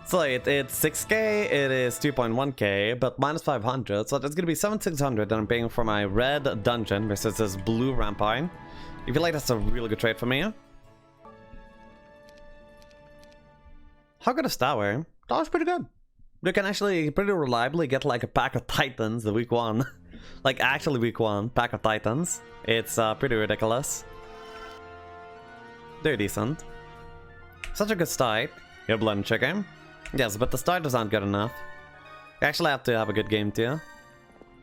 So it's 6k, it is 2.1k, but minus 500, so that's gonna be 7,600 that I'm paying for my red dungeon versus this blue rampart. I feel like that's a really good trade for me. How good is Tower? Tower's pretty good. You can actually pretty reliably get like a pack of Titans the week 1. Like actually week 1, pack of Titans. It's pretty ridiculous. They're decent. Such a good start. You're blood and chicken. Yes, but the start is not good enough. You actually have to have a good game too.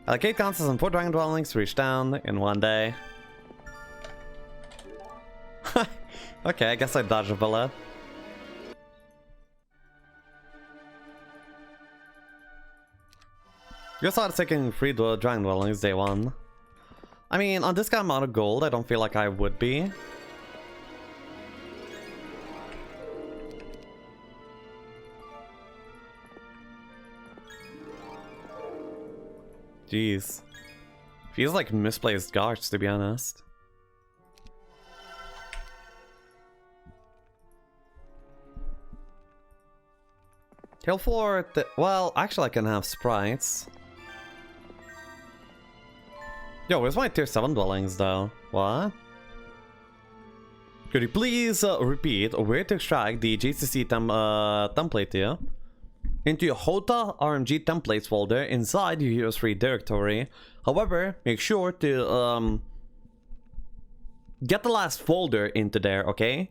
Allocate consoles and 4 dragon dwellings reach down in 1 day. Okay, I guess I dodged a bullet. You started taking 3 dragon dwellings day 1. I mean, on this kind of amount of gold, I don't feel like I would be. Jeez. Feels like misplaced guards, to be honest. Kill for the... Well, actually I can have sprites. Yo, where's my tier 7 dwellings though? What? Could you please repeat where to extract the JCC template here? Into your HOTA RMG templates folder inside your Heroes 3 directory. However, make sure to get the last folder into there, okay?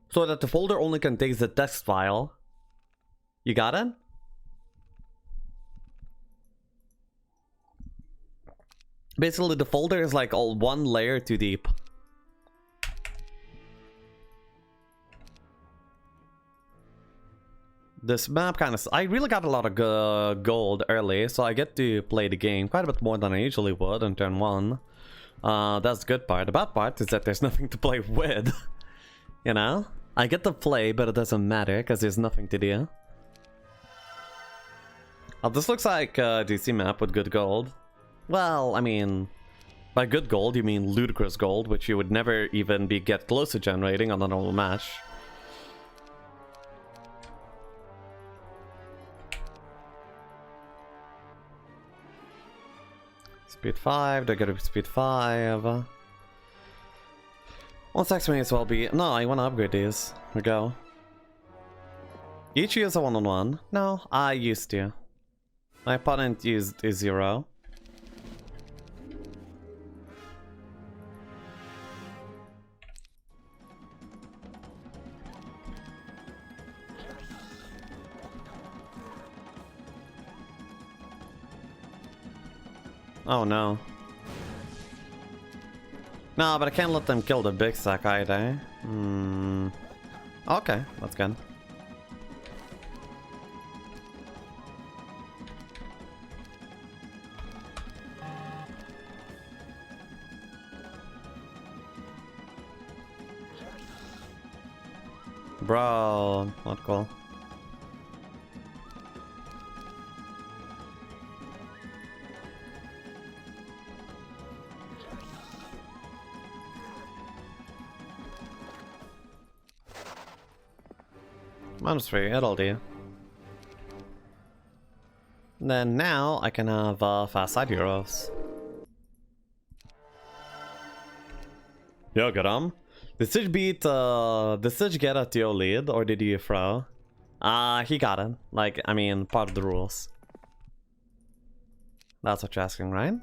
So that the folder only contains the text file. You got it? Basically, the folder is like all 1 layer too deep. This map kind of... I really got a lot of gold early, so I get to play the game quite a bit more than I usually would in turn 1. That's the good part. The bad part is that there's nothing to play with. You know? I get to play, but it doesn't matter because there's nothing to do. Oh, this looks like a DC map with good gold. Well, I mean... By good gold, you mean ludicrous gold, which you would never even get close to generating on a normal match. Speed 5, they're gonna be speed 5. 1 sec may as well be... No, I wanna upgrade these. Here we go. Each use a 1-on-1. No, I used to. My opponent used a 0. Oh no. No, but I can't let them kill the big sack either. Okay, that's good. Bro, not cool. -3, it'll do. Then now I can have fast side heroes. Yo, get him. Did Stitch beat did Stitch get a TO lead or did he throw? He got it. Like, I mean, part of the rules. That's what you're asking, right?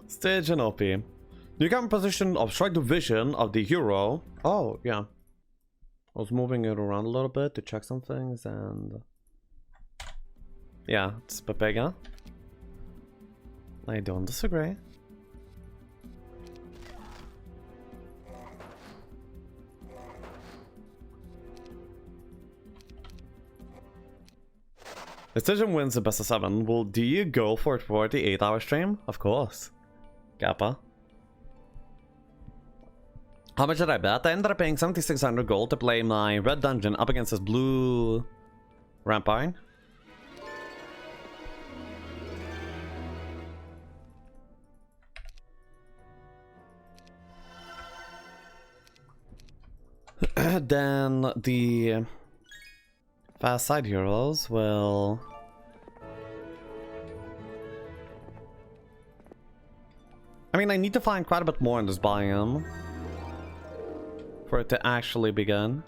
Stage and OP. You can position obstruct the vision of the hero. Oh, yeah. I was moving it around a little bit to check some things and... Yeah, it's Pepega. I don't disagree. Stygian wins the best of 7. Well, do you go for it for the 8-hour stream? Of course. Kappa. How much did I bet? I ended up paying 7,600 gold to play my red dungeon up against this blue rampart. Then the fast side heroes will... I mean, I need to find quite a bit more in this biome for it to actually begin.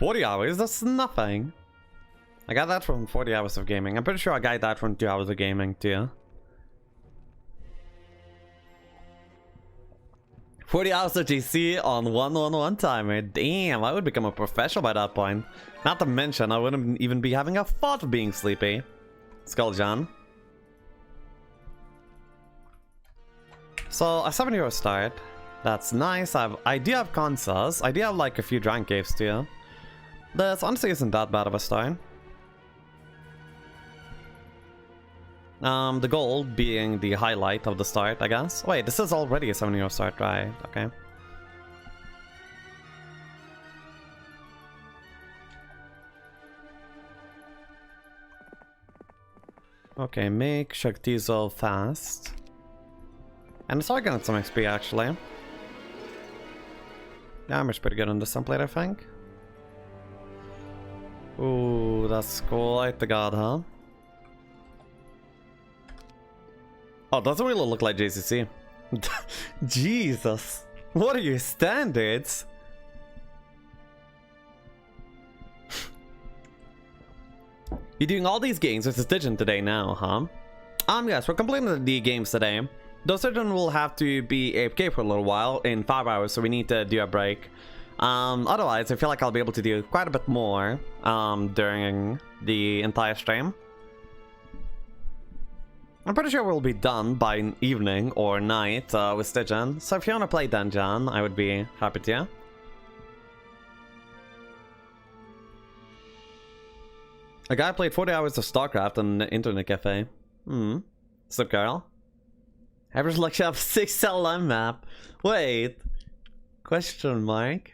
$40, that's nothing. I got that from 40 hours of gaming. I'm pretty sure I got that from 2 hours of gaming too. 40 hours of GC on 1-1-1 timer. Damn, I would become a professional by that point. Not to mention, I wouldn't even be having a thought of being sleepy. Skulljan. So, a 7-euro start. That's nice. I do have Kansas. I do have like a few Drank Caves too. This honestly isn't that bad of a start. The gold being the highlight of the start, I guess. Wait, this is already a 7-euro start, right? Okay. Okay, make Shaktizo fast. And it's already got some XP actually. Damage pretty good on this template, I think. Ooh, that's quite the god, huh? Oh, doesn't really look like JCC. Jesus. What are your standards? You're doing all these games with Stygian today now, huh? Yes, we're completing the games today. Though Stygian will have to be AFK for a little while in 5 hours, so we need to do a break. Otherwise, I feel like I'll be able to do quite a bit more during the entire stream. I'm pretty sure we'll be done by evening or night with Stygian, so if you want to play Dungeon, I would be happy to. A guy played 40 hours of StarCraft on the internet cafe. Sup, Carl? Average Lexiav 6 LM map. Wait. Question mark.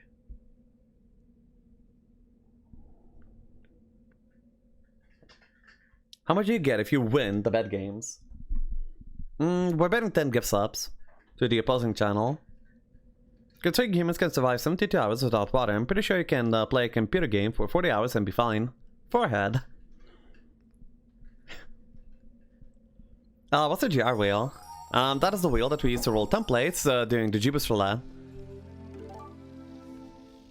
How much do you get if you win the bet games? We're betting 10 gift subs to the opposing channel. Considering humans can survive 72 hours without water, I'm pretty sure you can play a computer game for 40 hours and be fine. Forehead. What's a GR wheel? That is the wheel that we use to roll templates during the Jeebus roulette.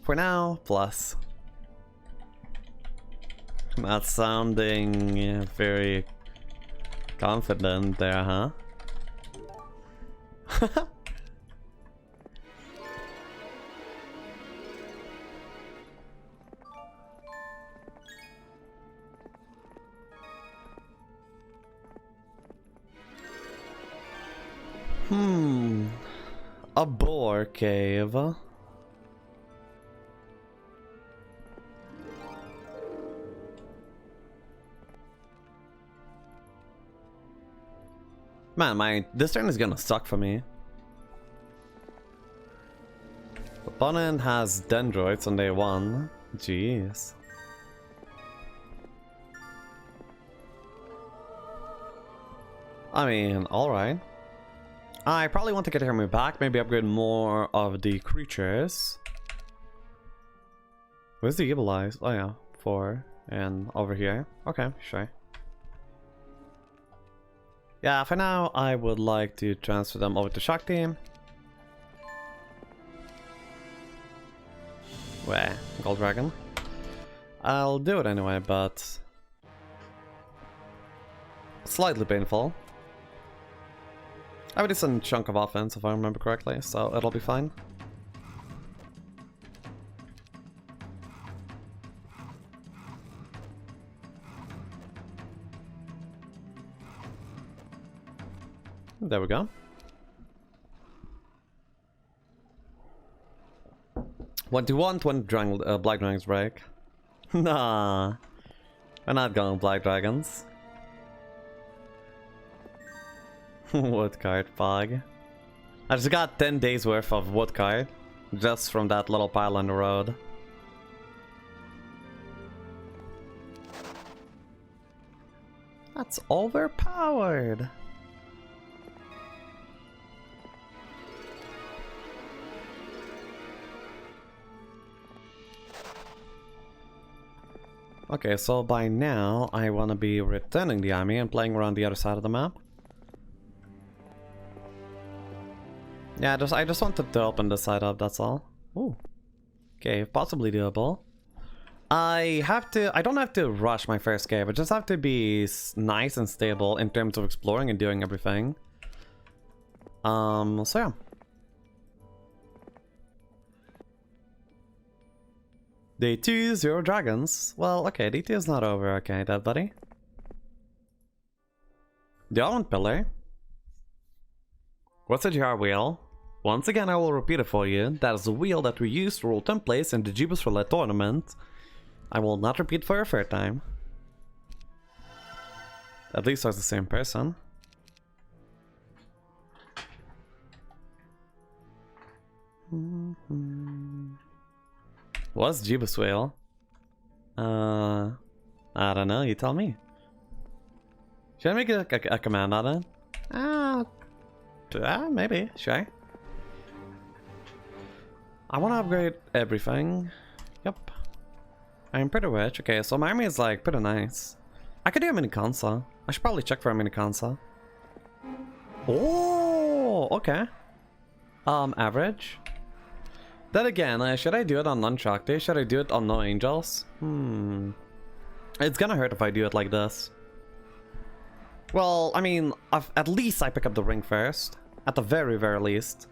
For now, plus. Not sounding very confident there, huh? A boar cave. Man, this turn is gonna suck for me. Opponent has dendroids on day 1. Jeez. I mean, alright. I probably want to get Hermit back, maybe upgrade more of the creatures. Where's the evil eyes? Oh yeah, 4. And over here. Okay, sure. Yeah, for now, I would like to transfer them over to Shakti. Where? Gold Dragon? I'll do it anyway, but... slightly painful. I have a decent chunk of offense, if I remember correctly, so it'll be fine. There we go. What do you want when Black Dragons break? Nah. We're not going Black Dragons. Wood card fog. I just got 10 days worth of wood card. Just from that little pile on the road. That's overpowered. Okay, so by now I want to be returning the army and playing around the other side of the map. Yeah, I just wanted to open this side up, that's all. Ooh. Okay, possibly doable. I don't have to rush my first cave, I just have to be nice and stable in terms of exploring and doing everything. So yeah. Day 2, 0 dragons. Well, okay, day 2 is not over, okay, that buddy. The Almond Pillar. What's a GR wheel? Once again, I will repeat it for you. That is a wheel that we used to roll templates in the Jeebus Roulette tournament. I will not repeat for a third time. At least as the same person. What's Jeebus wheel? I don't know, you tell me. Should I make a command on it? Maybe, sure. I want to upgrade everything. Yep. I'm pretty rich. Okay, so my army is like pretty nice. I could do a mini Kansa. I should probably check for a mini Kansa. Oh, okay. Average. Then again, should I do it on non-Shakti? Should I do it on no angels? It's gonna hurt if I do it like this. Well, I mean, at least I pick up the ring first. At the very, very least.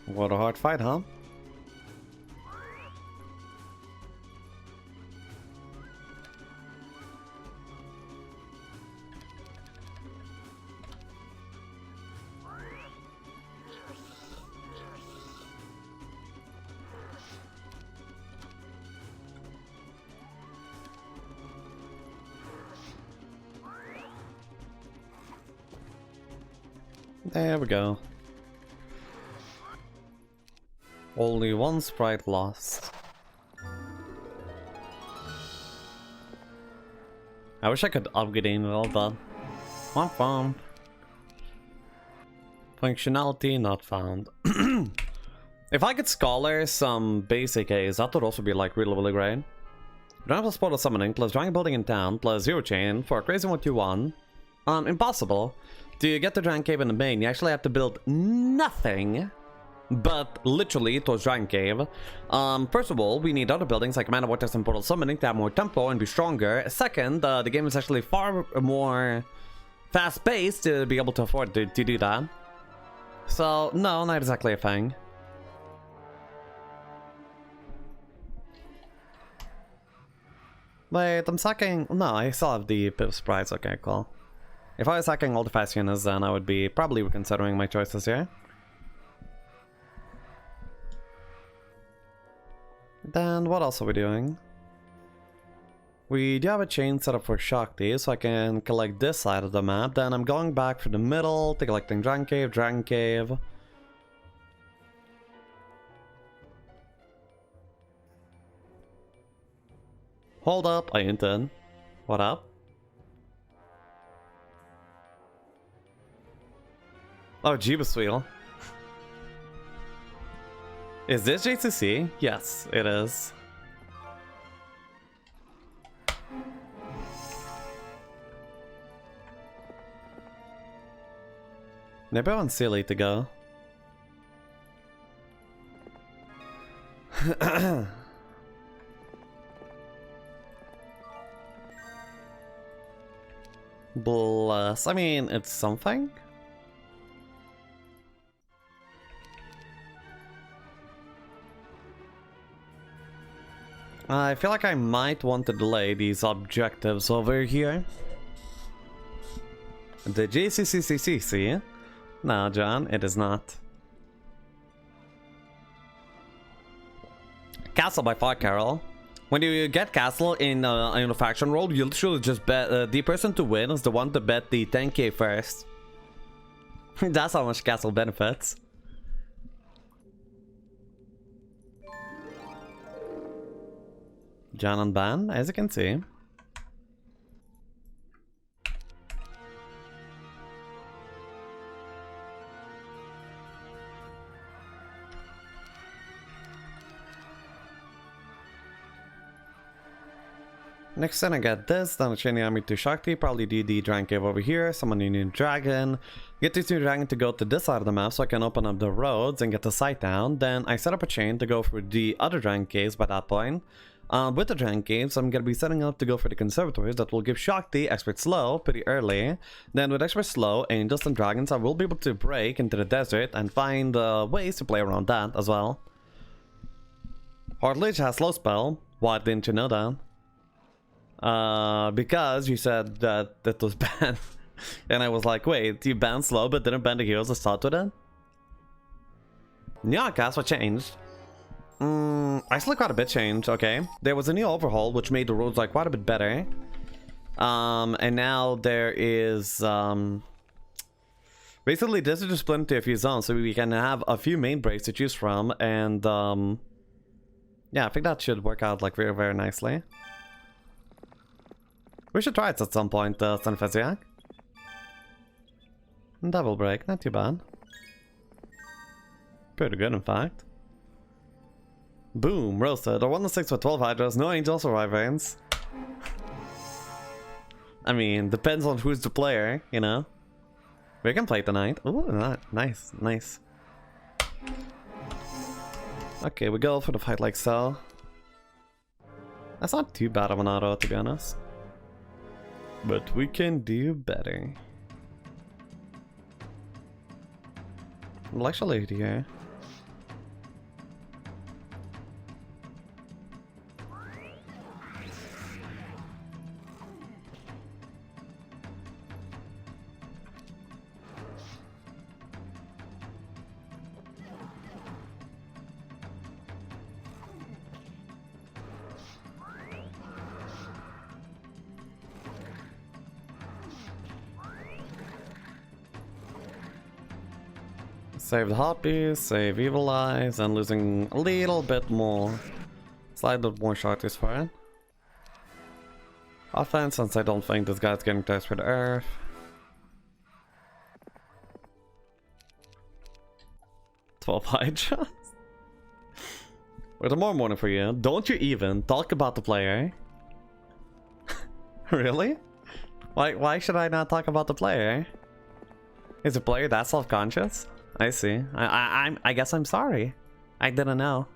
What a hard fight, huh? There we go. Only one sprite lost. I wish I could upgrade it all, but womp womp. Functionality not found. If I could scholar some basic A's, that would also be like really great. Dragon plus portal summoning plus dragon building in town plus zero chain for a crazy 1-2-1. Impossible. To get the Dragon Cave in the main, you actually have to build nothing but literally towards Dragon Cave. First of all, we need other buildings like Mana Vortex and Portal Summoning to have more tempo and be stronger. Second, the game is actually far more fast-paced to be able to afford to do that. So, no, not exactly a thing. Wait, I'm sacking... No, I still have the Pip Sprites. Okay, cool. If I was sacking all the fast units, then I would be probably reconsidering my choices here. Then what else are we doing? We do have a chain set up for Shakti, so I can collect this side of the map. Then I'm going back for the middle to collecting Dragon Cave, Dragon Cave. Hold up, I entered. What up? Oh, Jeebus wheel. Is this JCC? Yes, it is. Maybe I want Silly to go. Bless. I mean, it's something. I feel like I might want to delay these objectives over here. The JCCCC. No, John, it is not. Castle by far, Carol. When you get castle in a faction roll, you literally just bet the person to win is the one to bet the 10k first. That's how much castle benefits. John on ban, as you can see. Next then I got this, then chain the army to Shakti, probably do the Dragon Cave over here, summon a new dragon, get this new dragon to go to this side of the map so I can open up the roads and get the site down. Then I set up a chain to go for the other Dragon Caves by that point. With the Dragon Caves, I'm going to be setting up to go for the conservatories that will give Shakti expert slow pretty early. Then with expert slow, angels and dragons, I will be able to break into the desert and find ways to play around that as well. Hardlich has slow spell. Why didn't you know that? Because you said that it was banned. And I was like, wait, you banned slow but didn't ban the heroes that start with it? Yeah, cast what changed? Actually quite a bit changed, okay. There was a new overhaul which made the roads like quite a bit better. And now there is basically this is just split into a few zones so we can have a few main breaks to choose from, and yeah, I think that should work out like very, very nicely. We should try it at some point, Stanfesiak. Double break, not too bad. Pretty good, in fact. Boom, roasted. A 1-6 with 12 hydras, no angels or wyverns. I mean, depends on who's the player, you know. We can play tonight. Ooh, nice, nice. Okay, we go for the fight like so. That's not too bad of an auto, to be honest. But we can do better. Lexiav lady here. Save the hotbeast, save evil eyes, and losing a little bit more. Slight bit more shorties for it. Offense, since I don't think this guy's getting touched with earth. $12 hydras. With more morning for you. Don't you even talk about the player? Really? Why should I not talk about the player? Is the player that self-conscious? I see. I guess I'm sorry. I didn't know.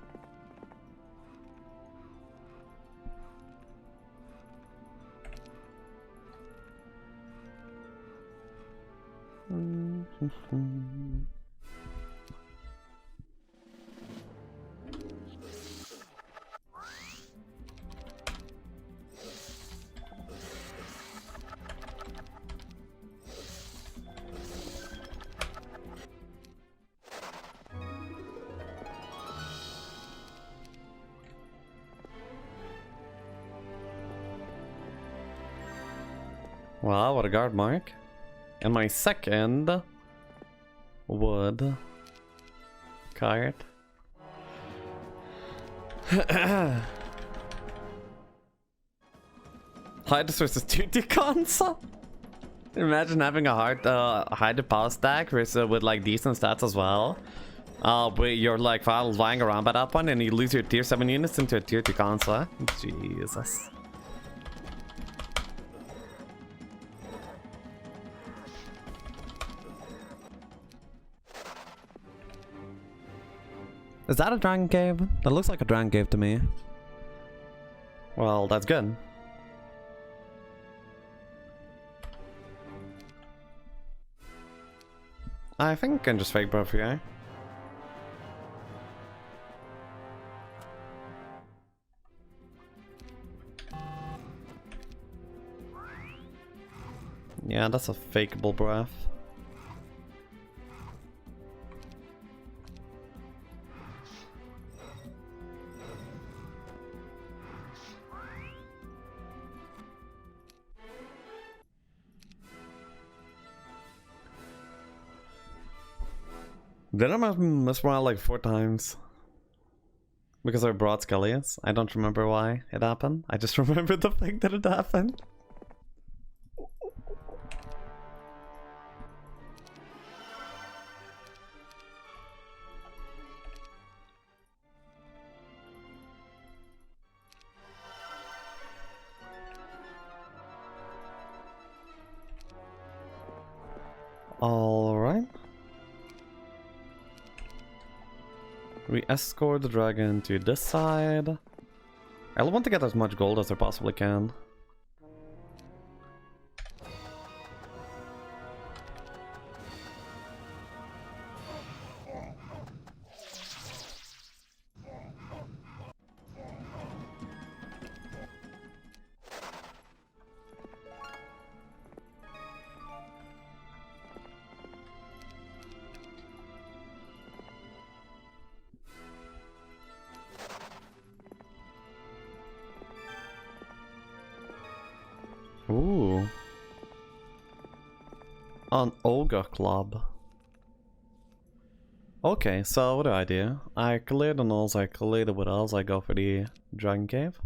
Wow, what a guard mark. And my second wood card. Hydras versus 2D console? Imagine having a hard high deposit stack versus with like decent stats as well. But you're like flying around by that point and you lose your tier 7 units into a tier 2 console. Jesus. Is that a dragon cave? That looks like a dragon cave to me. Well, that's good. I think I can just fake buff here. Yeah, that's a fakeable breath. Did I miss one like 4 times? Because I brought Skellius? I don't remember why it happened. I just remember the fact that it happened. Alright. We escort the dragon to this side. I want to get as much gold as I possibly can. Ooh. An ogre club. Okay, so what do I do? I clear the nulls, I clear the what else, I go for the dragon cave.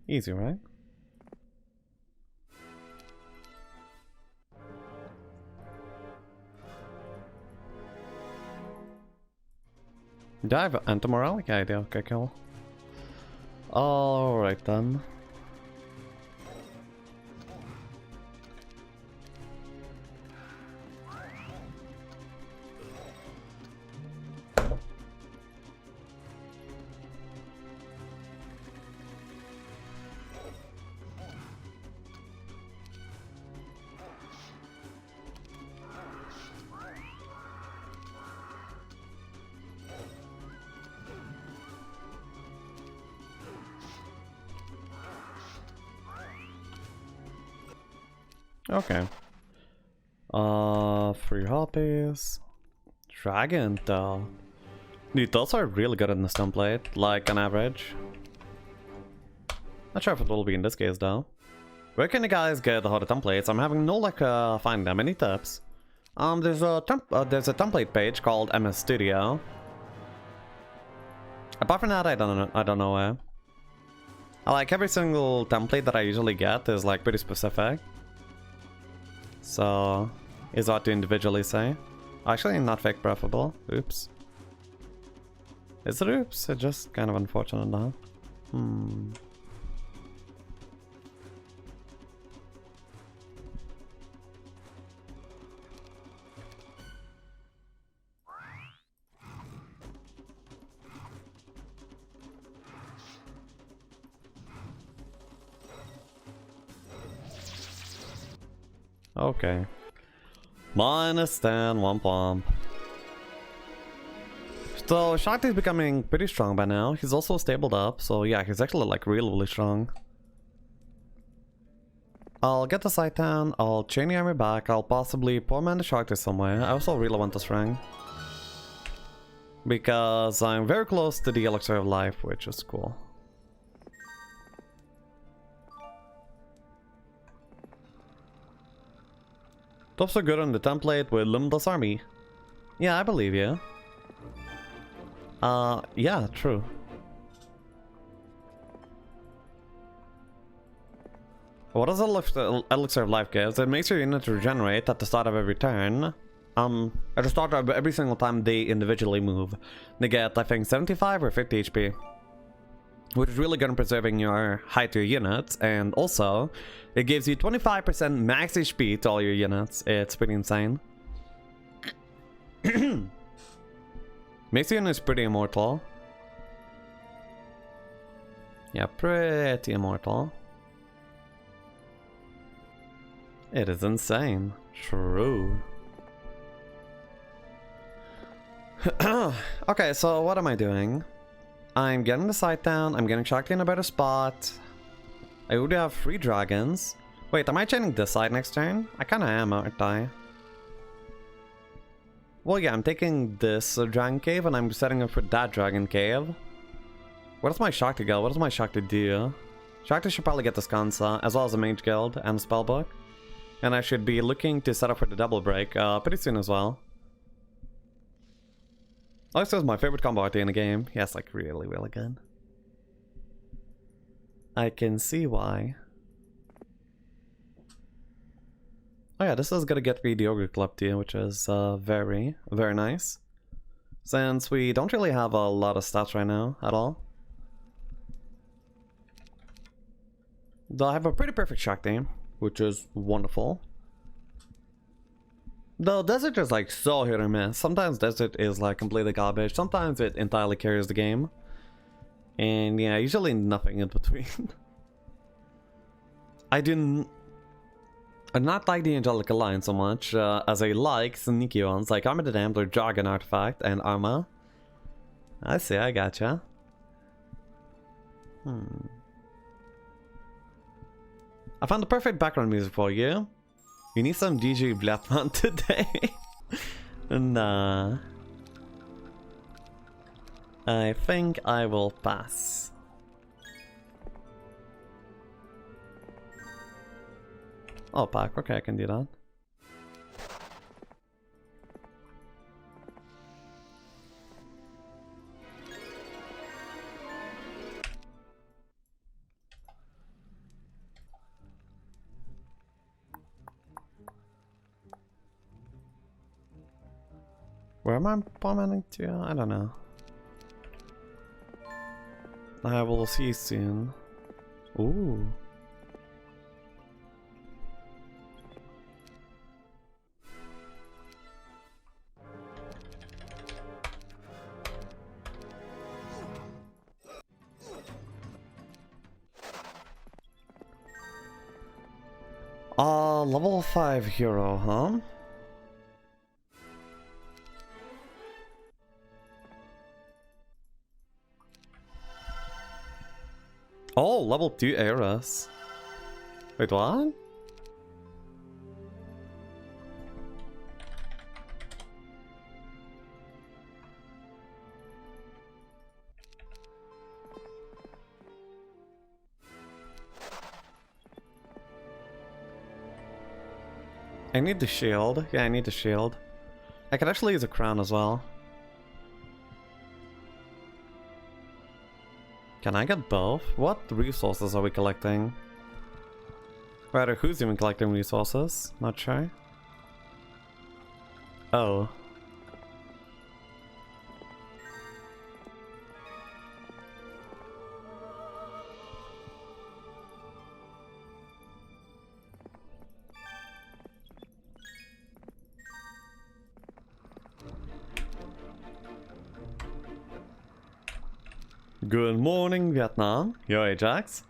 Easy, right? Do I have anti-moralic idea? Okay, cool. Alright then. Okay. 3 hoppies. Dragon though. Dude, those are really good in this template, like on average. Not sure if it will be in this case though. Where can you guys get the hotter templates? I'm having no luck finding them. Any tips? There's a template page called MS Studio. Apart from that, I don't know where. Like every single template that I usually get is like pretty specific. So, it's hard to individually say. Actually, not fake preferable. Oops. Is it oops? It's just kind of unfortunate, huh? Okay. Minus 10, one pump. So Shakti is becoming pretty strong by now. He's also stabled up, so yeah, he's actually like really strong. I'll get the side town, I'll chain the army back, I'll possibly poor man the Shakti somewhere. I also really want this rank. Because I'm very close to the elixir of life, which is cool. Tops are good on the template with limitless army. Yeah, I believe you. Yeah, true. What does Elixir of Life give? It makes your unit regenerate at the start of every turn. At the start of every single time they individually move. They get, I think, 75 or 50 HP. Which is really good in preserving your height to your units. And also, it gives you 25% max HP to all your units. It's pretty insane. Makes your units pretty immortal. Yeah, pretty immortal. It is insane. True. Okay, so what am I doing? I'm getting the site down. I'm getting Shakti in a better spot. I already have 3 dragons. Wait, am I chaining this side next turn? I kinda am, aren't I? Well, yeah, I'm taking this dragon cave and I'm setting up for that dragon cave. Where does my Shakti go? What does my Shakti do? Shakti should probably get the Skansa, as well as the Mage Guild and the Spellbook. And I should be looking to set up for the double break pretty soon as well. Alexa is my favorite combo RT in the game. Yes, like really, really good. I can see why. Oh yeah, this is gonna get me the Ogre Club too, which is very, very nice. Since we don't really have a lot of stats right now at all. Though I have a pretty perfect Shakti, which is wonderful. Though Desert is like so hit or miss. Sometimes Desert is like completely garbage. Sometimes it entirely carries the game. And yeah, usually nothing in between. I'm not like the Angelic Alliance so much as I like sneaky ones like Armor the Damned, Jargon Artifact, and Arma. I see, I gotcha. I found the perfect background music for you. You need some DJ Blatman today. Nah. I think I will pass. Oh, pack. Okay, I can do that. Where am I bombing to? I don't know. I will see you soon. Ooh. Level 5 hero, huh? Oh, level 2 Eras. Wait, what? I need the shield. Yeah, I need the shield. I could actually use a crown as well. Can I get both? What resources are we collecting? Rather, who's even collecting resources? Not sure. Oh. Good morning, Vietnam. Yo, Ajax.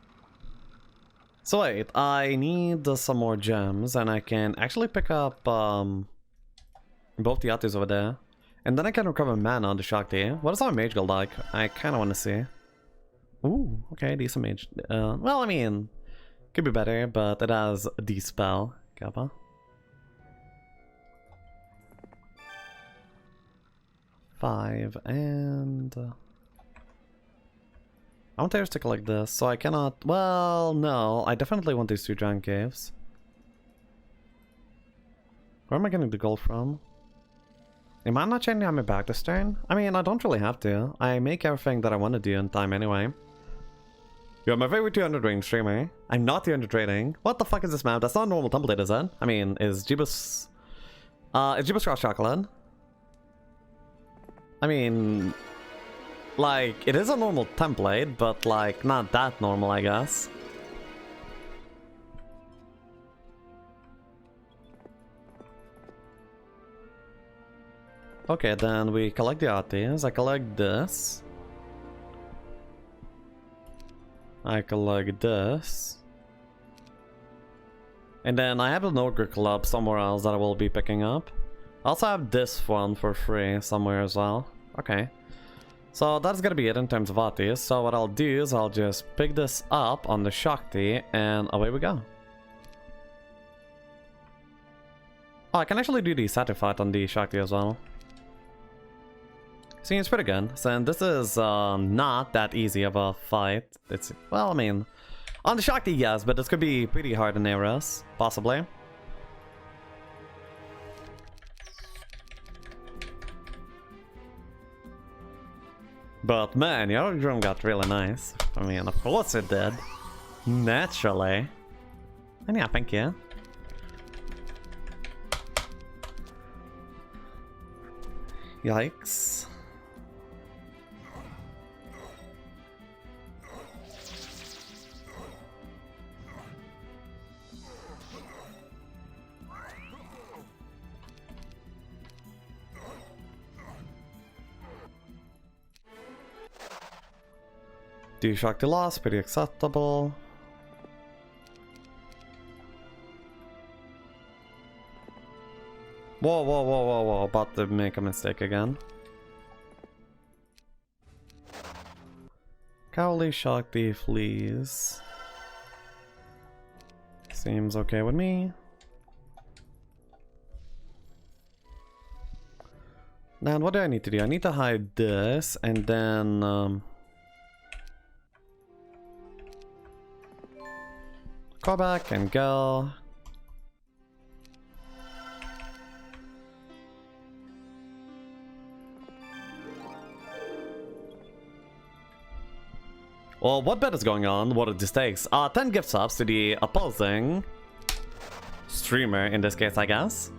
So wait, I need some more gems, and I can actually pick up both the Yatis over there. And then I can recover mana on the Shakti. What is our Mage Guild like? I kind of want to see. Ooh, okay, decent Mage. Well, I mean, could be better, but it has the spell. Kappa. Five, and... I want to stick like this, so I cannot... Well, no, I definitely want these 2 giant caves. Where am I getting the gold from? Am I not changing on my back this turn? I mean, I don't really have to. I make everything that I want to do in time anyway. You're my favorite 200 rating streamer. I'm not 200 rating. What the fuck is this map? That's not a normal template, is it? I mean, is Jeebus Cross Chocolate? I mean, like, it is a normal template, but like, not that normal, I guess. Okay, then we collect the artists. I collect this. I collect this. And then I have an Ogre Club somewhere else that I will be picking up. I also have this one for free somewhere as well. Okay. So that's gonna be it in terms of artists. So what I'll do is I'll just pick this up on the Shakti and away we go. Oh, I can actually do the Satisfied on the Shakti as well. Seems pretty good. So this is not that easy of a fight. It's, well, I mean, on the Shakti, yes, but this could be pretty hard in Eros, possibly. But man, your room got really nice. I mean, of course it did. Naturally. And yeah, thank you. Yikes. Do Shakti loss, pretty acceptable. Whoa, whoa, whoa, whoa, whoa, about to make a mistake again. Cowley Shakti flees. Seems okay with me. Now, what do I need to do? I need to hide this and then go back and go. Well, what bet is going on? What are the stakes? 10 gift subs to the opposing streamer in this case, I guess.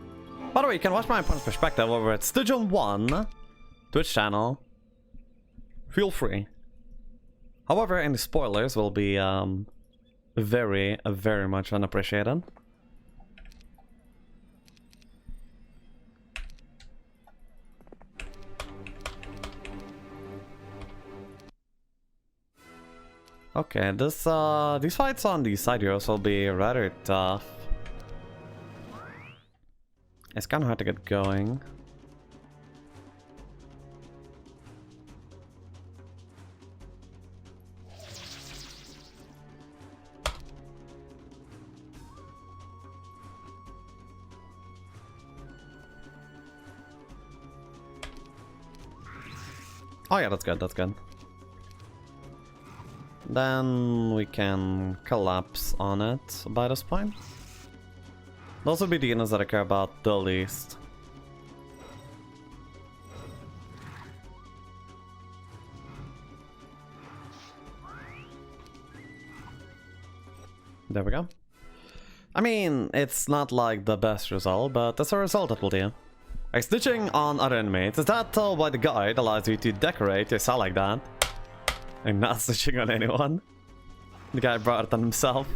By the way, you can watch my opponent's perspective over at StygianOne Twitch channel. Feel free. However, any spoilers will be very much unappreciated. Okay, these fights on the side heroes will be rather tough. It's kind of hard to get going. Oh yeah, that's good, that's good. Then we can collapse on it by this point. Those would be the units that I care about the least. There we go. I mean, it's not like the best result, but that's a result that will do. Like, stitching on other inmates, is that why the guide allows you to decorate your cell like that? I'm not stitching on anyone. The guy brought it on himself.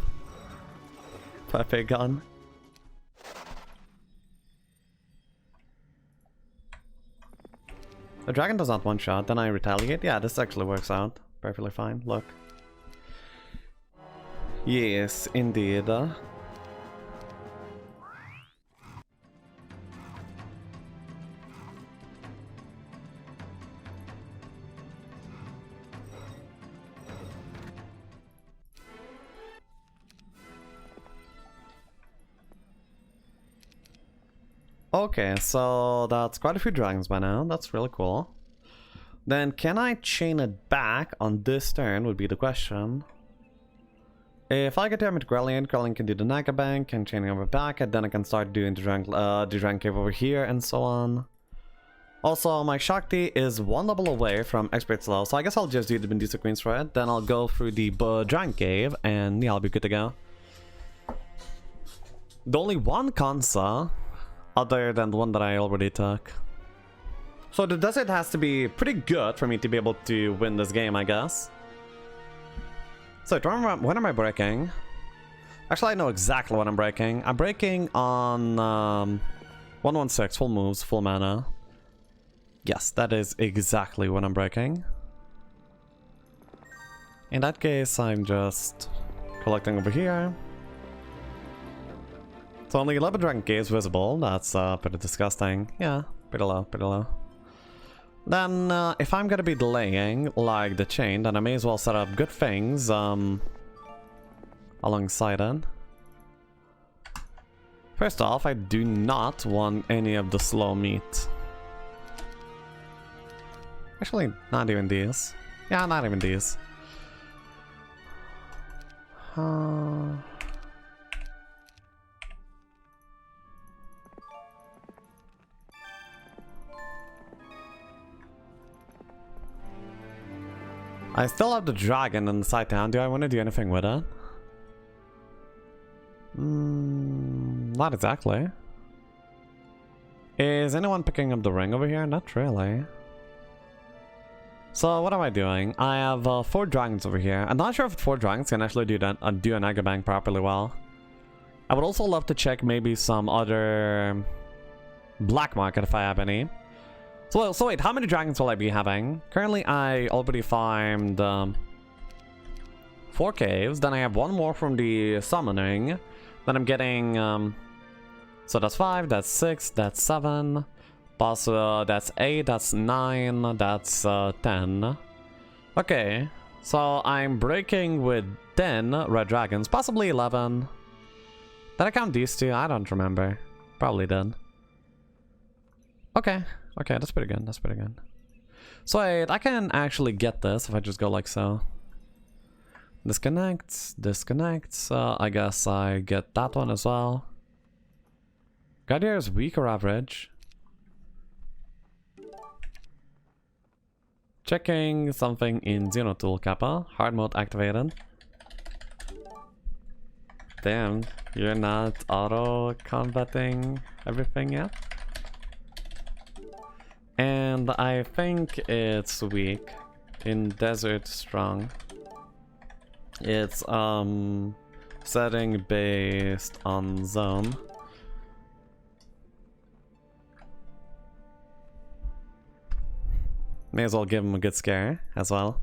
Pepe gun. The dragon does not one-shot, then I retaliate. Yeah, this actually works out perfectly fine. Look. Yes, indeed. Okay, so that's quite a few dragons by now. That's really cool. Then can I chain it back on this turn would be the question. If I get to Hermit Grellian can do the Naga Bank and chaining over back, and then I can start doing the Dragon Cave over here and so on. Also, my Shakti is one level away from Expert Slow, so I guess I'll just do the Medusa Queens for it. Then I'll go through the Dragon Cave, and yeah, I'll be good to go. The only one Kansa, other than the one that I already took. So the desert has to be pretty good for me to be able to win this game, I guess. So when am I breaking? Actually, I know exactly what I'm breaking. I'm breaking on 116, full moves, full mana. Yes, that is exactly when I'm breaking. In that case, I'm just collecting over here. So only 11 Dragon Caves visible. That's pretty disgusting. Yeah, pretty low, pretty low. Then, if I'm gonna be delaying, like the chain, then I may as well set up good things alongside it. First off, I do not want any of the slow meat. Actually, not even these. Yeah, not even these. I still have the dragon in the side town. Do I want to do anything with it? Not exactly. Is anyone picking up the ring over here? Not really. So what am I doing? I have 4 dragons over here. I'm not sure if 4 dragons can actually do that, do an Aga Bank properly well. I would also love to check maybe some other black market if I have any. So wait, how many dragons will I be having? Currently, I already farmed 4 caves. Then I have 1 more from the summoning. Then I'm getting so that's 5, that's 6, that's 7. Plus that's 8, that's 9, that's 10. Okay, so I'm breaking with 10 red dragons, possibly 11. Did I count these 2? I don't remember. Probably did. Okay. Okay, that's pretty good, that's pretty good. So wait, I can actually get this if I just go like so. Disconnects, disconnects. I guess I get that one as well. Guardian is weak or average? Checking something in Xenotool Kappa. Hard mode activated. Damn, you're not auto-combating everything yet? And I think it's weak. In Desert Strong. It's setting based on zone. May as well give him a good scare as well.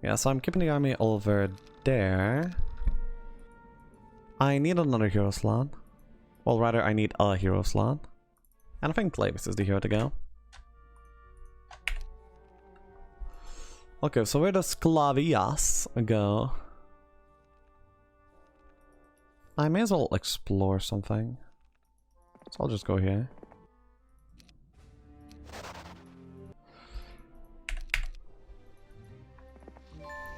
Yeah, so I'm keeping the army over there. I need another hero slot. Well, rather, I need a hero slot. And I think Clavis is the hero to go. Okay, so where does Clavias go? I may as well explore something. So I'll just go here.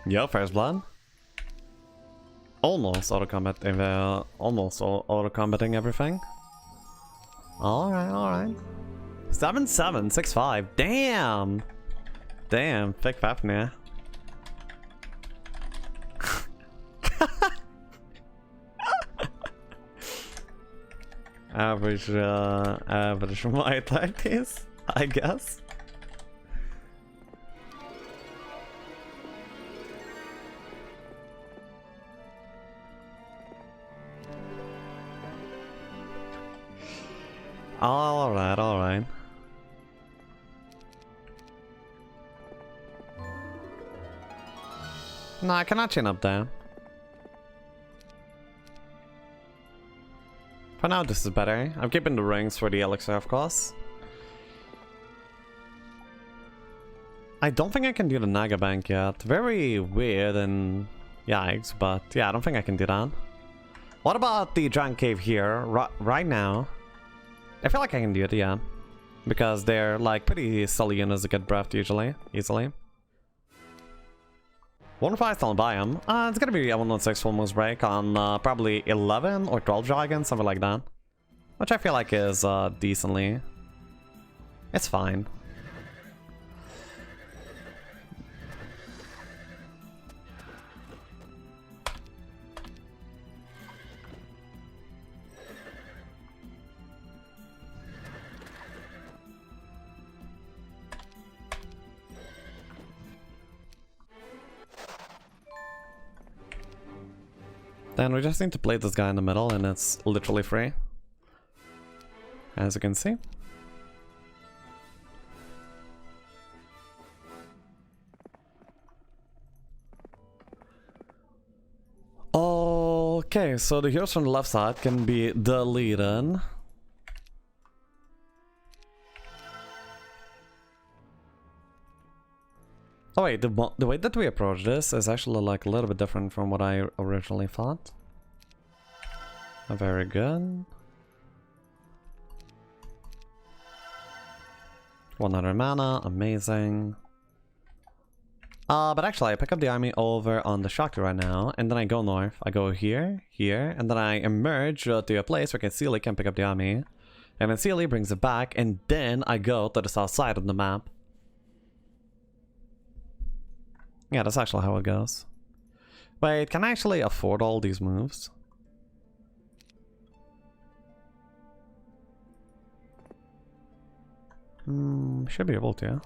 Yo, first blood. Almost auto-combating everything. Alright, alright. 7-7-6-5. Damn! Damn, thick Fafnir. Average my tactics, I guess. Alright, alright. No, I cannot chin up there. For now, this is better. I'm keeping the rings for the elixir, of course. I don't think I can do the Naga Bank yet. Very weird and yikes, but yeah, I don't think I can do that. What about the Dragon Cave here, right now? I feel like I can do it, yeah. Because they're like pretty silly units to get breathed usually, easily. Wonder if I still buy him. It's gonna be a 116 full moves break on probably 11 or 12 dragons, something like that. Which I feel like is decently. It's fine. Then we just need to play this guy in the middle and it's literally free. As you can see. Okay, so the heroes from the left side can be deleted. Oh wait, the way that we approach this is actually like a little bit different from what I originally thought. Very good. 100 mana, amazing. But actually I pick up the army over on the Shakti right now, and then I go north. I go here, here, and then I emerge to a place where Sealy can pick up the army. And then Sealy brings it back, and then I go to the south side of the map. Yeah, that's actually how it goes. Wait, can I actually afford all these moves? Should be able to.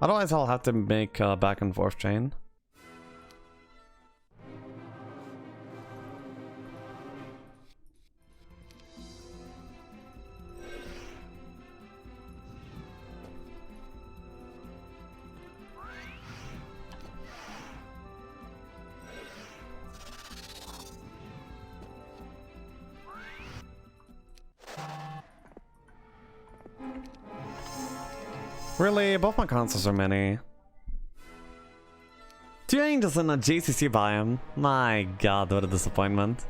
Otherwise I'll have to make a back and forth chain. Really? Both my consoles are mini. 2 angels in a JCC biome. My god, what a disappointment.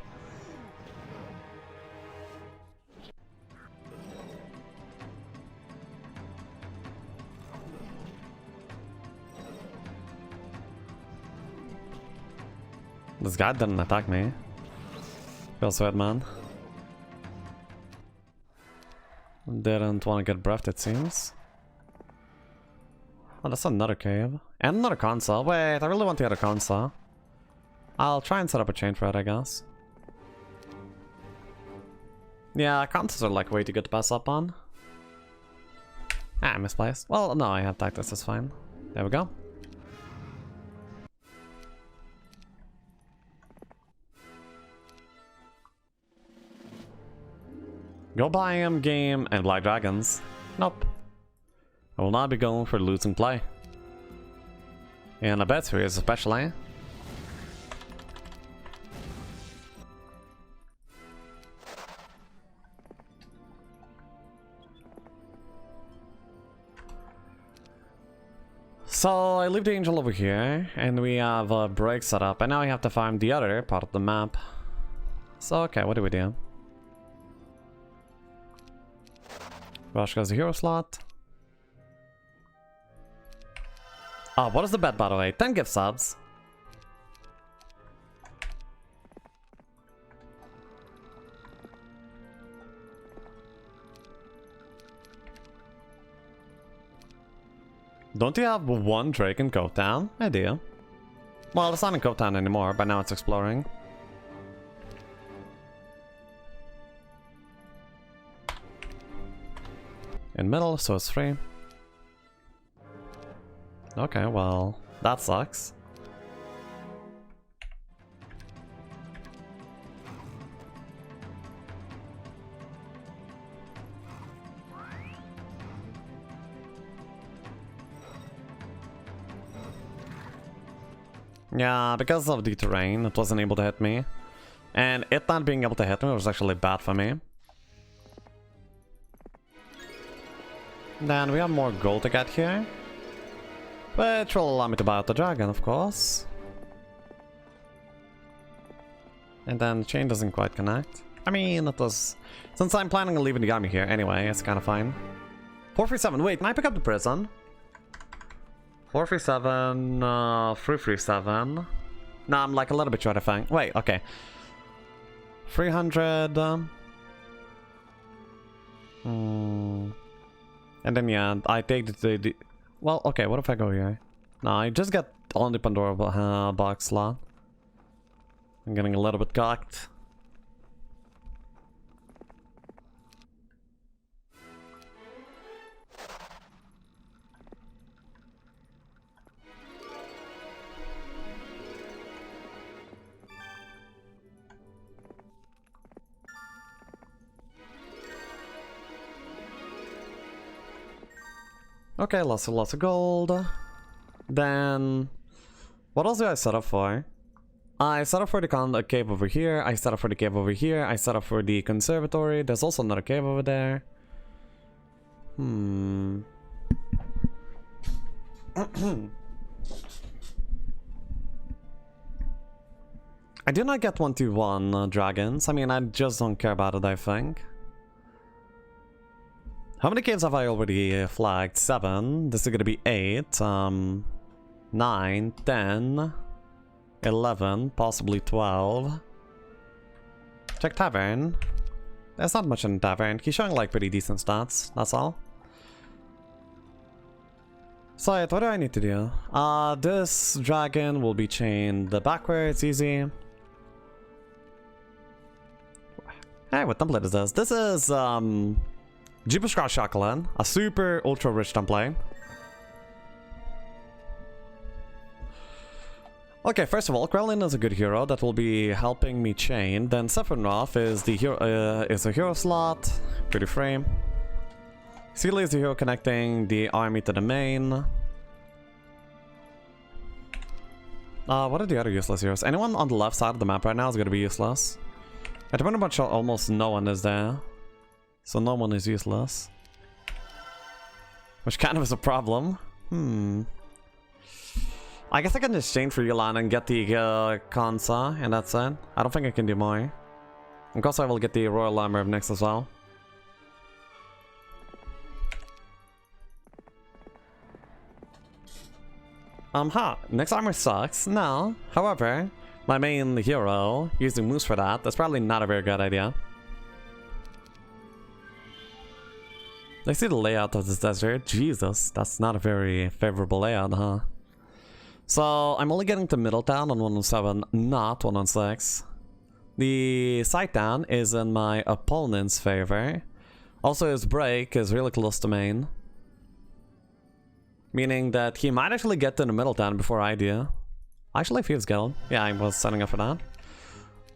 This guy didn't attack me. Feels weird, man. Didn't want to get breathed, it seems. Oh, that's another cave. And another console. Wait, I really want the other console. I'll try and set up a chain for it, I guess. Yeah, consoles are like way too good to pass up on. Ah, misplaced. Well, no, I have tactics, that's fine. There we go. Go buy him, game, and Black Dragons. Nope. I will not be going for losing play. And a Betseries especially. So I leave the angel over here, and we have a break set up, and now we have to find the other part of the map. So okay, what do we do? Rush goes a hero slot. What is the bet, by the way? 10 gift subs. Don't you have one Drake in Cove Town? I do. Well, it's not in Cove Town anymore, but now it's exploring. In middle, so it's free. Okay, well, that sucks. Yeah, because of the terrain, it wasn't able to hit me. And it not being able to hit me was actually bad for me. Then we have more gold to get here. Which will allow me to buy out the dragon, of course. And then the chain doesn't quite connect. I mean, it was... Since I'm planning on leaving the army here anyway, it's kind of fine. 437, wait, can I pick up the prison? 437, 337. No, I'm like a little bit short, I think. Wait, okay. 300. And then, yeah, I take the. Well, okay, what if I go here? No, I just get on the Pandora box slot. I'm getting a little bit cocked. Okay, lots of gold. Then, what else do I set up for? I set up for the cave over here, I set up for the cave over here, I set up for the conservatory, there's also another cave over there. I did not get 1-1 dragons, I mean, I just don't care about it, I think. How many caves have I already flagged? 7. This is gonna be 8. 9, 10, 11, possibly 12. Check tavern. There's not much in tavern. He's showing like pretty decent stats, that's all. So what do I need to do? This dragon will be chained backwards, easy. Hey, what template is this? This is Jeepers Cross Chocolate, a super ultra rich template. Okay, first of all, Krellin is a good hero that will be helping me chain. Then Sephiroth is the hero, is a hero slot, pretty frame. Sealy is the hero connecting the army to the main. What are the other useless heroes? Anyone on the left side of the map right now is going to be useless. At pretty much almost no one is there. So no one is useless. Which kind of is a problem. I guess I can just chain for Yulan and get the Kansa, and that's it. I don't think I can do more. Of course I will get the Royal Armor of Nyx as well. Nyx armor sucks. No. However, my main hero, using moves for that, that's probably not a very good idea. I see the layout of this desert. Jesus, that's not a very favorable layout, huh? So, I'm only getting to Middletown on 107, not 116. The side town is in my opponent's favor. Also, his break is really close to main. Meaning that he might actually get to the Middletown before I do. Actually, Thieves Guild. Yeah, I was setting up for that.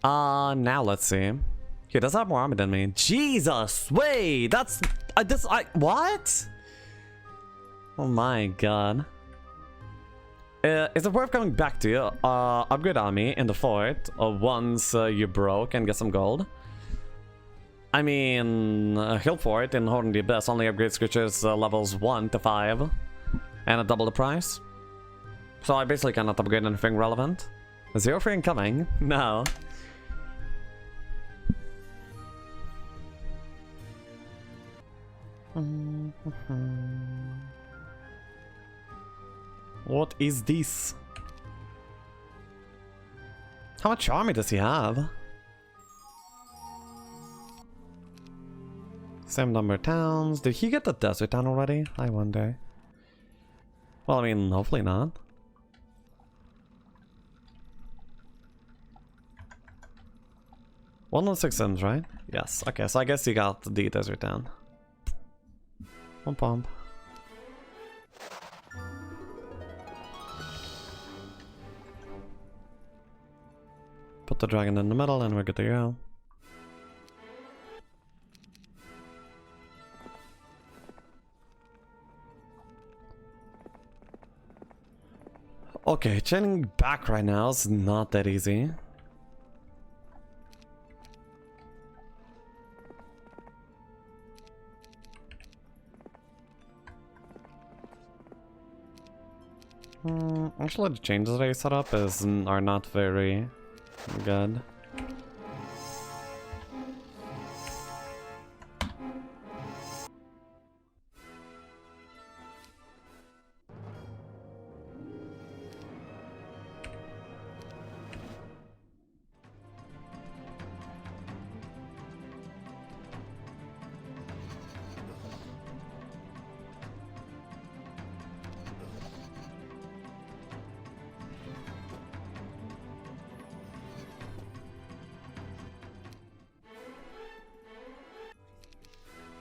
Now let's see. He does have more armor than me. Jesus! Wait! That's... what? Oh my god. Is it worth coming back to? Upgrade army in the fort once you broke and get some gold. I mean, Hill Fort in Horn the Abyss only upgrades creatures levels 1 to 5. And double the price. So I basically cannot upgrade anything relevant. 0 free incoming? No. What is this? How much army does he have? Same number of towns. Did he get the desert town already? I wonder. Well, I mean, hopefully not. One of 6 sims, right? Yes. Okay, so I guess he got the desert town. One pump. Put the dragon in the middle and we're good to go. Okay, chaining back right now is not that easy. Actually, the changes that I set up are not very good.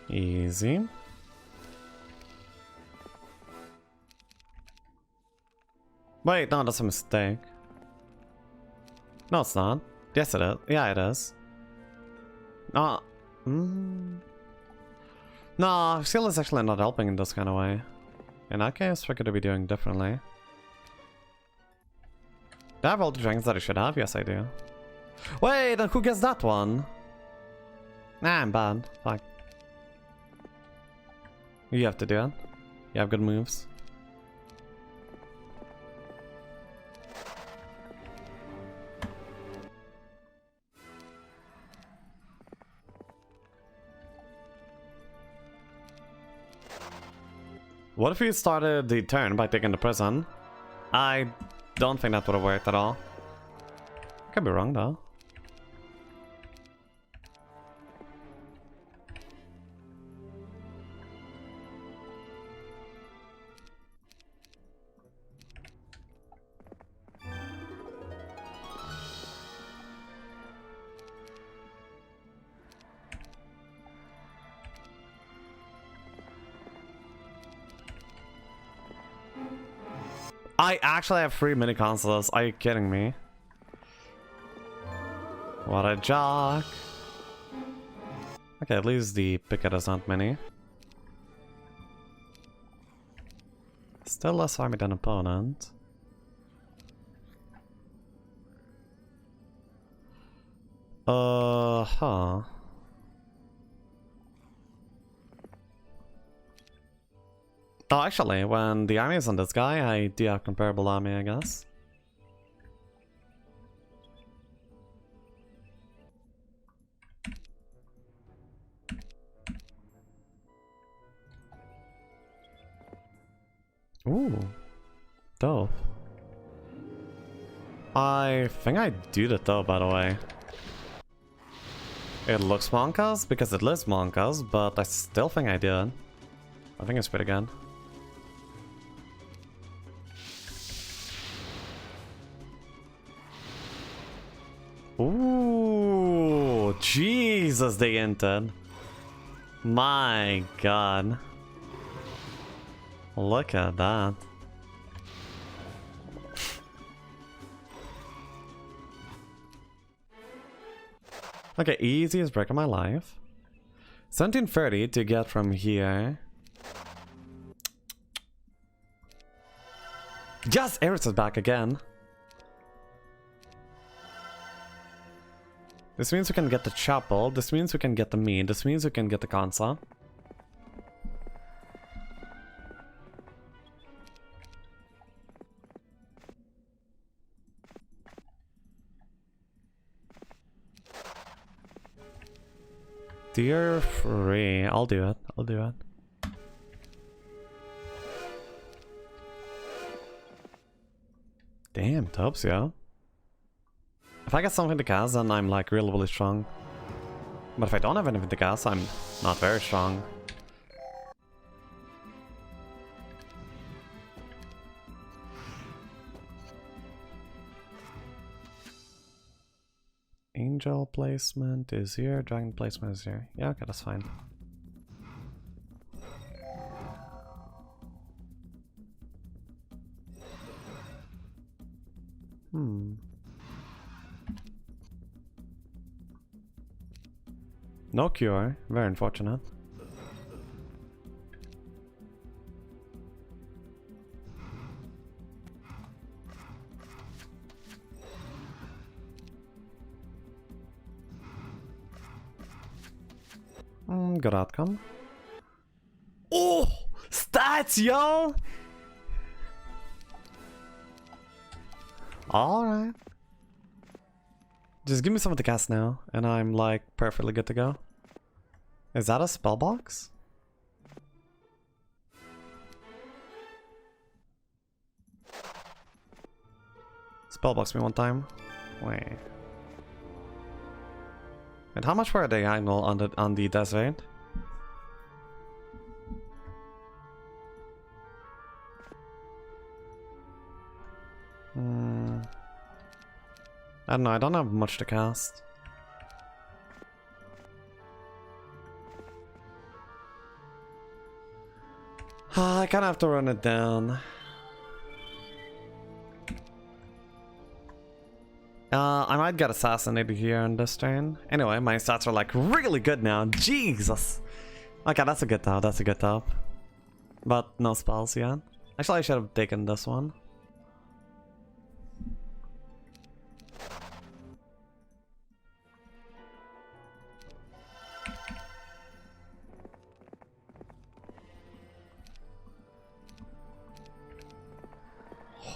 Easy. Wait, no, that's a mistake. No, it's not. Yes, it is. Yeah, it is. No. No, skill is actually not helping in this kind of way. In that case, we're gonna be doing differently. Do I have all the dragons that I should have? Yes, I do. Wait, then who gets that one? Nah, I'm bad. Fuck. You have to do it. You have good moves. What if you started the turn by taking the prison? I don't think that would have worked at all. Could be wrong though. I actually have 3 mini consoles. Are you kidding me? What a jock. Okay, at least the picket is not many. Still less army than opponent. Huh. Oh, actually, when the army is on this guy, I do have comparable army, I guess. Ooh, dope. I think I do that though, by the way. It looks Monkas because it lists Monkas, but I still think I did. I think it's pretty good. Ooh, Jesus, they entered. My god. Look at that. Okay, easiest break of my life. 1730 to get from here. Yes, Eris is back again. This means we can get the chapel, this means we can get the mead, this means we can get the console. Tier 3, I'll do it, I'll do it. Damn, tops, yo. If I get something to cast, then I'm like really strong. But if I don't have anything to cast, I'm not very strong. Angel placement is here, dragon placement is here. Yeah, okay, that's fine. No cure, very unfortunate. Good outcome. Oh! Stats, yo! Alright. Just give me something to cast now, and I'm like perfectly good to go. Is that a spell box? Spell box me one time. Wait. And how much were they angle on the desert? I don't know, I don't have much to cast. I kind of have to run it down. I might get assassinated here on this turn. Anyway, my stats are like really good now. Jesus! Okay, that's a good top, that's a good top. But no spells yet. Actually, I should have taken this one.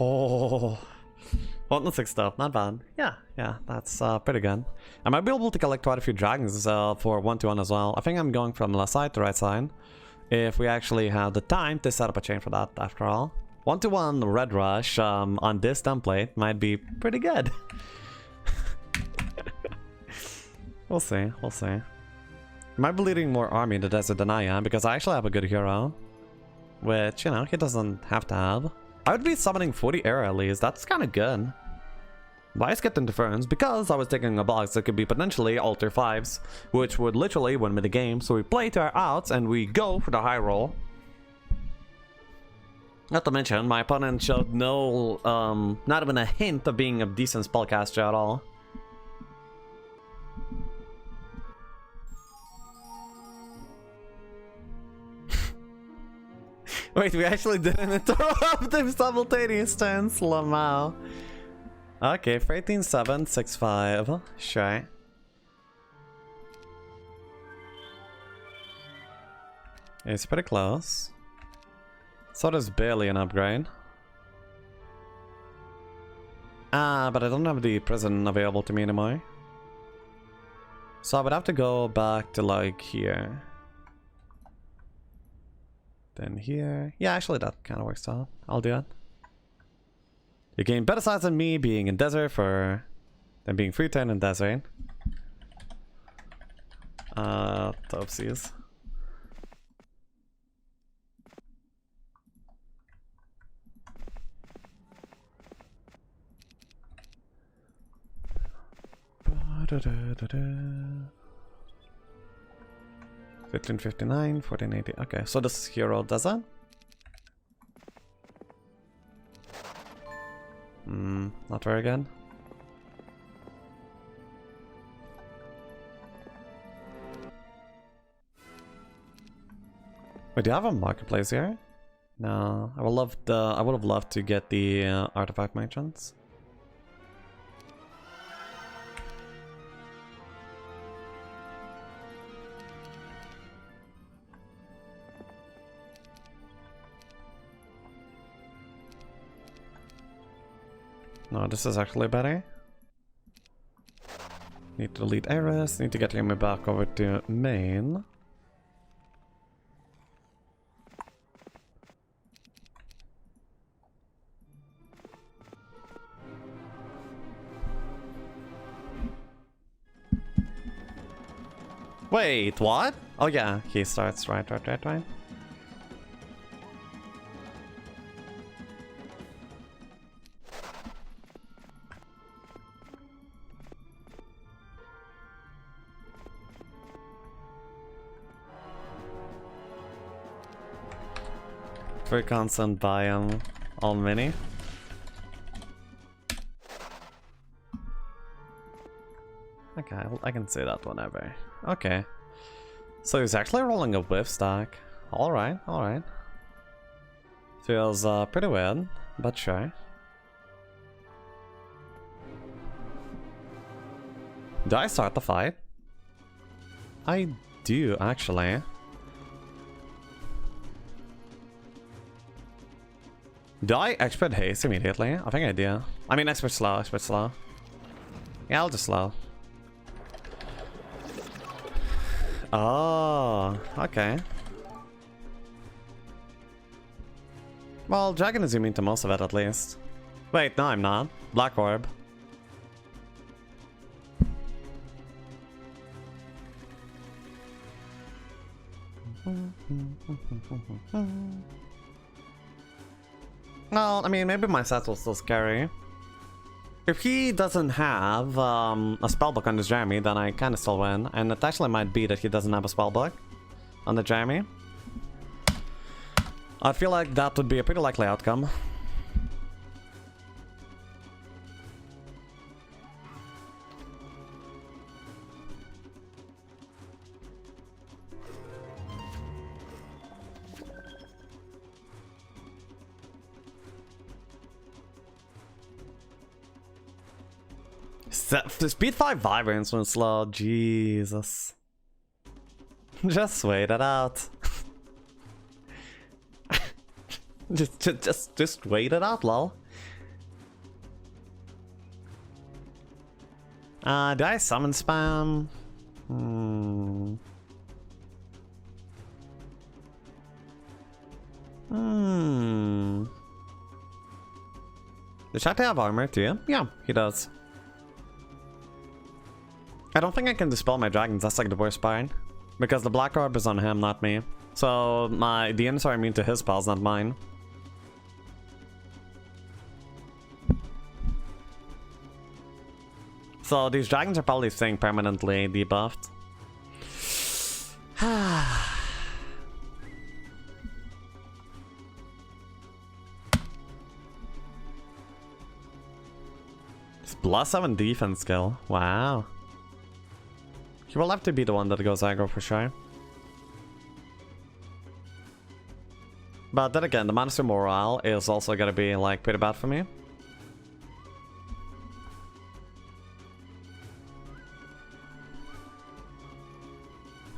Oh, 1-6 stuff, not bad. Yeah, that's pretty good. I might be able to collect quite a few dragons for 1-1 as well. I think I'm going from left side to right side. If we actually have the time to set up a chain for that, after all. 1-1 red rush on this template might be pretty good. We'll see, we'll see. I might be leading more army in the desert than I am, because I actually have a good hero. Which, you know, he doesn't have to have. I would be summoning 40 air at least, that's kind of good. Why I skipped interference? Because I was taking a box that could be potentially alter 5s, which would literally win me the game, so we play to our outs and we go for the high roll. Not to mention, my opponent showed no, not even a hint of being a decent spellcaster at all. Wait, we actually didn't interrupt the simultaneous turns, Lamau. Okay, 13-7, 6-5. Sure. It's pretty close. So there's barely an upgrade. But I don't have the prison available to me anymore. So I would have to go back to like here. Then here. Yeah, actually that kind of works out. I'll do it. You gain better size than me being in desert for than being free turn in desert. Topsies. $15.59, 1480. Okay, so this hero does that. Not very good. Wait, do you have a marketplace here? No, I would have loved to get the artifact merchants. No, this is actually better. Need to delete Eris, need to get him back over to main. Wait, what? Oh yeah, he starts, right. Very constant biome, all mini. Okay, I can say that whenever. Okay. So he's actually rolling a whiff stack. Alright. Feels pretty weird, but sure. Do I start the fight? I do, actually. Do I expert haste immediately? I think I do. I mean, expert slow. Yeah, I'll just slow. Oh, okay. Well, Dragon is immune to most of it at least. Wait, no, I'm not. Black Orb. Well, I mean, maybe my stats will still scary. If he doesn't have a spellbook on this Jeremy, then I kind of still win. And it actually might be that he doesn't have a spellbook on the Jeremy. I feel like that would be a pretty likely outcome. Speed 5 vibrance when slow, Jesus. Just wait it out. just wait it out, lol. Do I summon spam? Does Shate have armor too? Yeah, he does. I don't think I can dispel my dragons, that's like the worst part. Because the black orb is on him, not me. So the units are immune to his spells, not mine. So these dragons are probably staying permanently debuffed. It's +7 defense skill, wow. He will have to be the one that goes aggro for sure. But then again, the monster morale is also gonna be like pretty bad for me.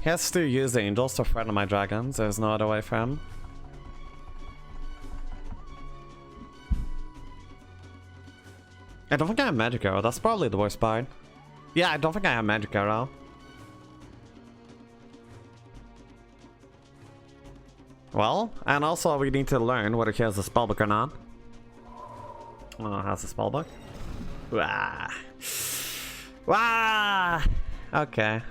He has to use the angels to threaten my dragons, there's no other way for him. I don't think I have magic arrow, that's probably the worst part. Yeah, I don't think I have magic arrow. Well, and also we need to learn whether he has a spellbook or not. Oh, has a spellbook? Wah. Wah! Okay.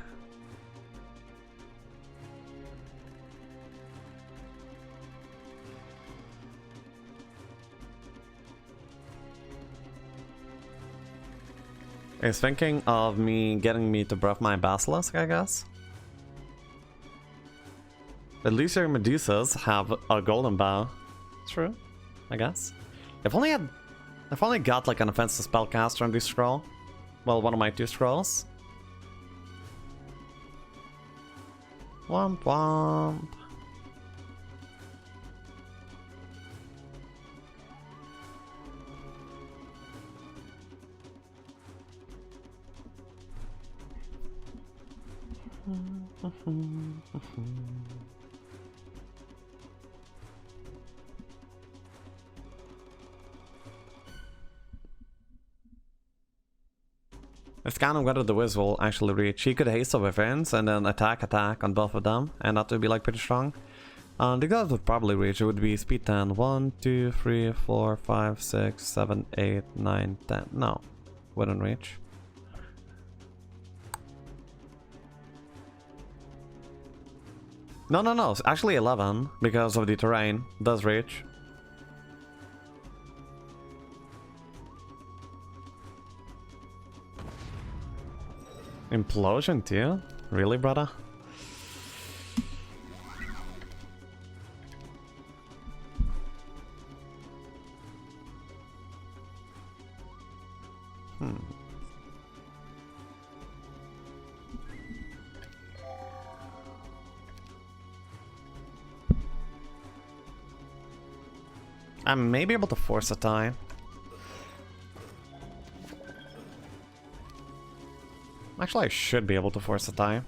He's thinking of getting me to buff my Basilisk, I guess. At least your Medusas have a golden bow. True, I guess. I've only got like an offensive spellcaster on this scroll. Well, one of my 2 scrolls. Womp womp. It's kind of whether the Wiz will actually reach. He could haste the Wyverns and then attack on both of them, and that would be like pretty strong. The guys would probably reach. It would be speed 10. 1, 2, 3, 4, 5, 6, 7, 8, 9, 10. No, wouldn't reach. No, it's actually 11 because of the terrain. It does reach. Implosion too? Really, brother? I may be able to force a tie. Actually, I should be able to force a tie.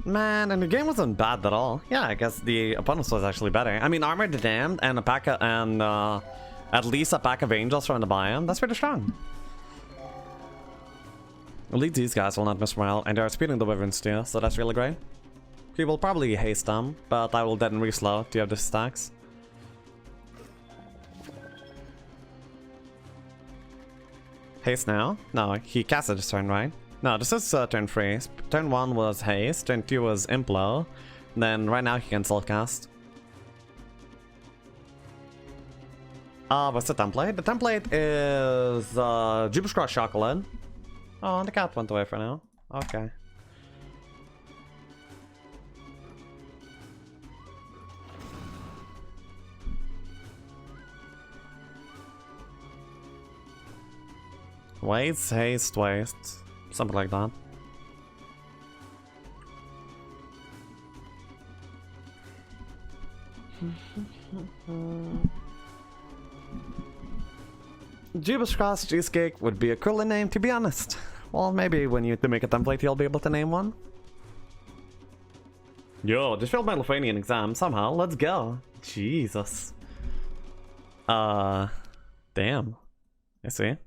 Man, and the game wasn't bad at all. Yeah, I guess the opponents was actually better. I mean, Armored the Damned and a pack of, at least a pack of angels from the biome. That's pretty strong. At least these guys will not miss morale, and they're speeding the Wyverns too, so that's really great. He will probably haste them, but I will then reslow to have the stacks. Haste now? No, he casted his turn, right? No, this is turn 3. Turn 1 was haste, turn 2 was implo, then right now he can self cast. What's the template? The template is Jupiter's Cross Chocolate. Oh, and the cat went away for now. Okay. Waste, haste, waste. Something like that. Jupiter's Cross Cheesecake would be a cooler name, to be honest. Well, maybe when you make a template, you'll be able to name one. Yo, just failed my Lithuanian exam somehow. Let's go. Jesus. Damn. I see.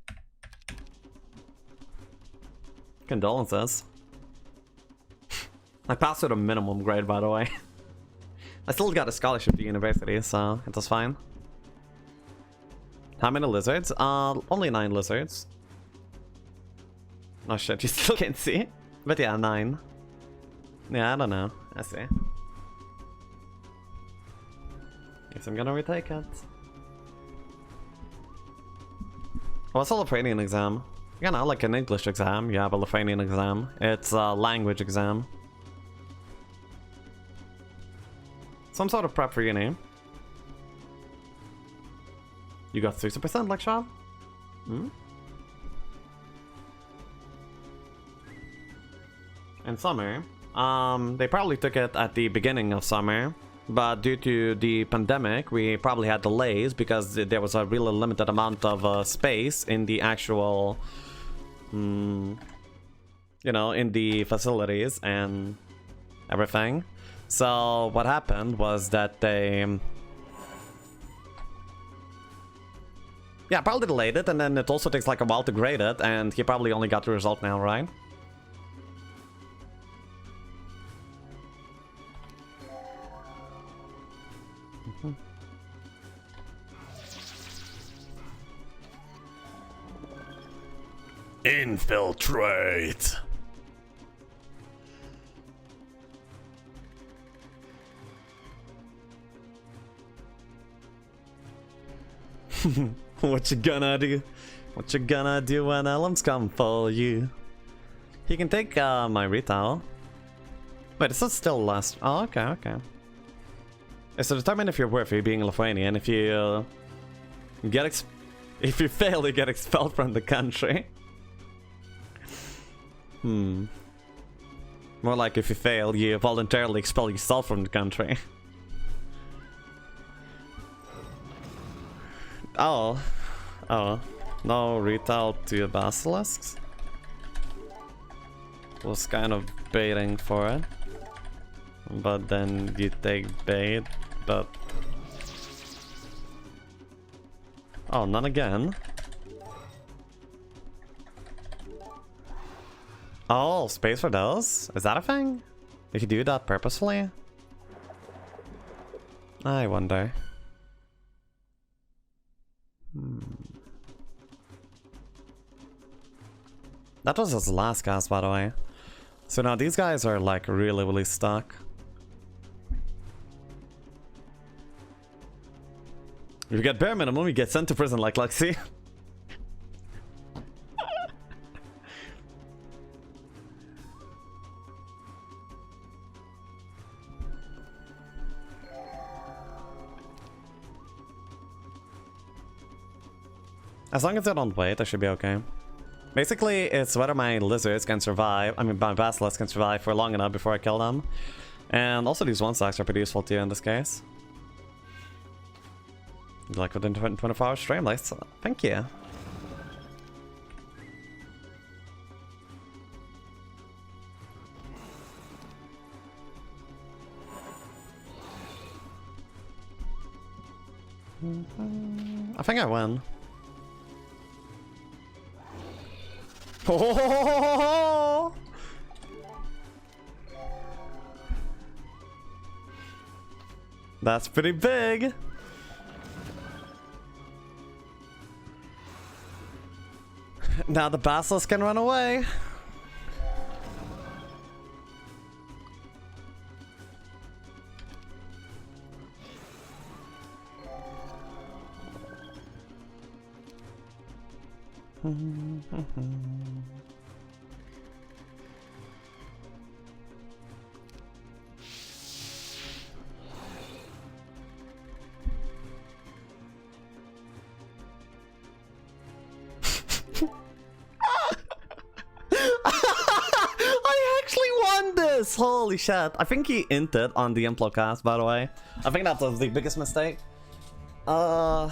Condolences. I passed with a minimum grade, by the way. I still got a scholarship to university, so it was fine. How many lizards? Only 9 lizards. Oh shit, you still can't see? But yeah, 9. Yeah, I don't know. I see. Guess I'm gonna retake it. What's a Lithuanian exam? You know, like an English exam, you have a Lithuanian exam. It's a language exam. Some sort of prep for uni. You got 60% Lexiav? Hmm? In summer, they probably took it at the beginning of summer, but due to the pandemic, we probably had delays because there was a really limited amount of space in the actual, you know, in the facilities and everything. So what happened was that they, yeah, probably delayed it, and then it also takes like a while to grade it, and he probably only got the result now, right? Infiltrate. What you gonna do? What you gonna do when elements come for you? He can take my retail. Wait, it's still last. Oh, okay, okay. It's to determine if you're worthy being Lithuanian. If you if you fail, you get expelled from the country. More like if you fail, you voluntarily expel yourself from the country. Oh. Oh. No retail to basilisks? Was kind of baiting for it. But then you take bait, but... Oh, none again. Oh, space for those? Is that a thing? If you do that purposefully? I wonder. That was his last cast, by the way. So now these guys are like really, really stuck. If you get bare minimum, you get sent to prison like Lexi. As long as I don't wait, I should be okay. Basically, it's whether my lizards can survive, I mean my basilisks can survive for long enough before I kill them. And also these one stacks are pretty useful too in this case. Like within 24 hours stream, like, thank you. I think I win. Oh! That's pretty big. Now the basilisk can run away. I actually won this! Holy shit. I think he inted on the Implocast, by the way. I think that was the biggest mistake. Damn.